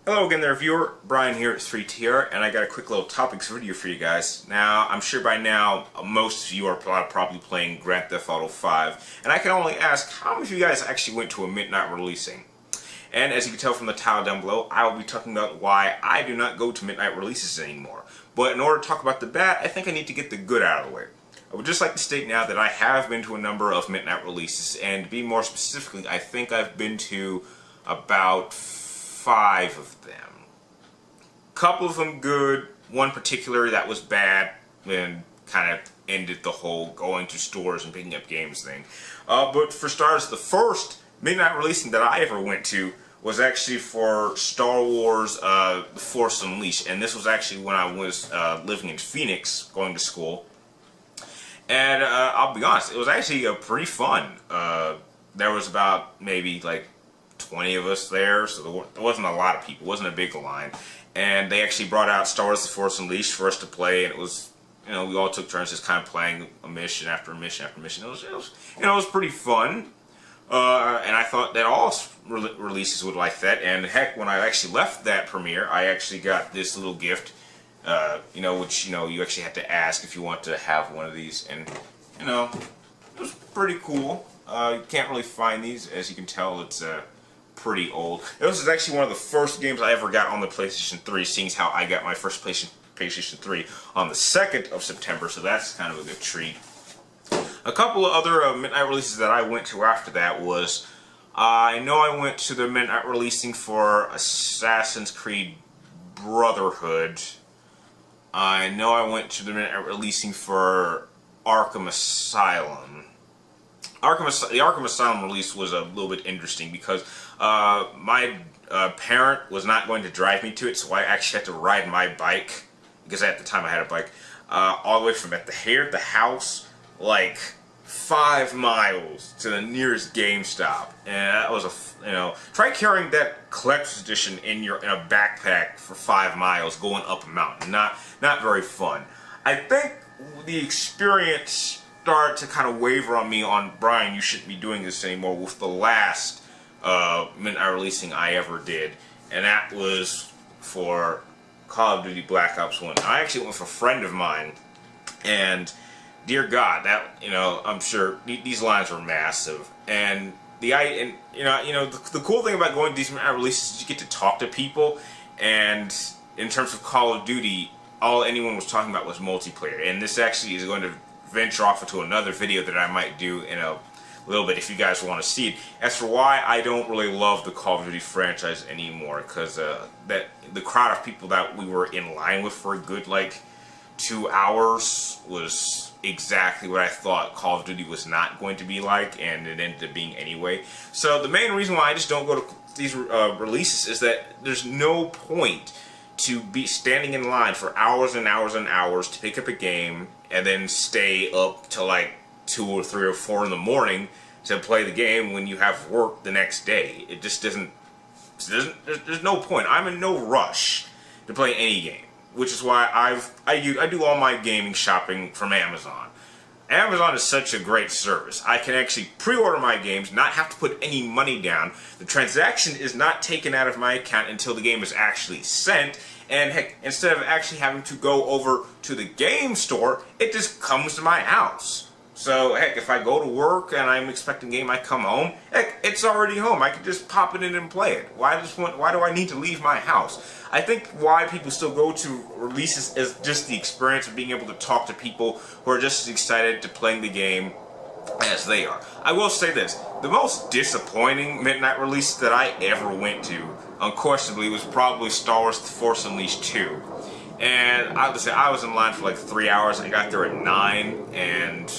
Hello again there, viewer. Brian here at 3TR, and I got a quick little topics video for you guys. Now, I'm sure by now most of you are probably playing Grand Theft Auto 5, and I can only ask, how many of you guys actually went to a midnight releasing? And as you can tell from the title down below, I will be talking about why I do not go to midnight releases anymore. But in order to talk about the bad, I think I need to get the good out of the way. I would just like to state now that I have been to a number of midnight releases, and to be more specifically, I think I've been to about 5 of them. A couple of them good, one particular that was bad, and kind of ended the whole going to stores and picking up games thing. But for starters, the first midnight releasing that I ever went to was actually for Star Wars The Force Unleashed, and this was actually when I was living in Phoenix, going to school. And I'll be honest, it was actually pretty fun. There was about maybe like 20 of us there, so there wasn't a lot of people. It wasn't a big line. And they actually brought out Star Wars The Force Unleashed for us to play, and it was, you know, we all took turns just kind of playing a mission after mission after mission. It was pretty fun. And I thought that all releases would like that. And heck, when I actually left that premiere, I actually got this little gift, which, you actually have to ask if you want to have one of these. And, it was pretty cool. You can't really find these. As you can tell, it's pretty old. This is actually one of the first games I ever got on the PlayStation 3, seeing as how I got my first PlayStation 3 on the 2nd of September, so that's kind of a good treat. A couple of other midnight releases that I went to after that was, I know I went to the midnight releasing for Assassin's Creed Brotherhood. I know I went to the midnight releasing for Arkham Asylum. The Arkham Asylum release was a little bit interesting because my parent was not going to drive me to it, so I actually had to ride my bike, because at the time I had a bike, all the way from the house, like 5 miles to the nearest GameStop. And that was try carrying that collector's edition in a backpack for 5 miles going up a mountain. Not very fun. I think the experience started to kind of waver on me on, Brian, you shouldn't be doing this anymore, with the last midnight releasing I ever did, and that was for Call of Duty Black Ops 1. I actually went with a friend of mine, and dear God, that, I'm sure these lines were massive, and the cool thing about going to these midnight releases is you get to talk to people, and in terms of Call of Duty, all anyone was talking about was multiplayer, and this actually is going to venture off into another video that I might do in a little bit if you guys want to see it. As for why I don't really love the Call of Duty franchise anymore, because that the crowd of people that we were in line with for a good 2 hours was exactly what I thought Call of Duty was not going to be like, and it ended up being anyway. So the main reason why I just don't go to these releases is that there's no point to be standing in line for hours and hours and hours to pick up a game and then stay up till 2 or 3 or 4 in the morning to play the game when you have work the next day. It just doesn't, there's no point. I'm in no rush to play any game, which is why I do all my gaming shopping from Amazon. Amazon is such a great service. I can actually pre-order my games, not have to put any money down. The transaction is not taken out of my account until the game is actually sent. And heck, instead of actually having to go over to the game store, it just comes to my house. So heck, if I go to work and I'm expecting a game, I come home, heck, it's already home. I can just pop it in and play it. Why do I need to leave my house? I think why people still go to releases is just the experience of being able to talk to people who are just as excited to playing the game as they are. I will say this, the most disappointing midnight release that I ever went to, unquestionably, was probably Star Wars The Force Unleashed 2. And I would say I was in line for 3 hours. I got there at 9, and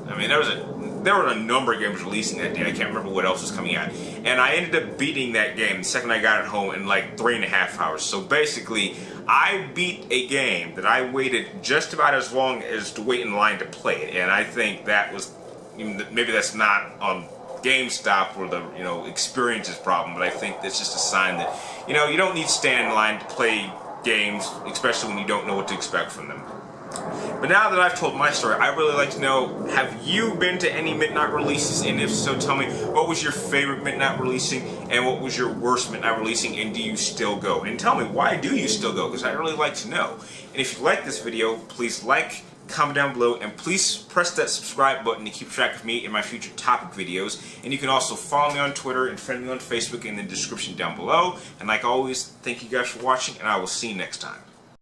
I mean, there were a number of games releasing that day. I can't remember what else was coming out. And I ended up beating that game the second I got it home in 3.5 hours. So basically, I beat a game that I waited just about as long as to wait in line to play it. And I think that was, maybe that's not on GameStop or the experiences problem, but I think that's just a sign that you don't need to stand in line to play games, especially when you don't know what to expect from them. But now that I've told my story, I'd really like to know, have you been to any Midnight releases? And if so, tell me, what was your favorite Midnight releasing and what was your worst Midnight releasing, and do you still go? And tell me, why do you still go? Because I'd really like to know. And if you like this video, please like, comment down below, and please press that subscribe button to keep track of me and my future topic videos. And you can also follow me on Twitter and friend me on Facebook in the description down below. And like always, thank you guys for watching, and I will see you next time.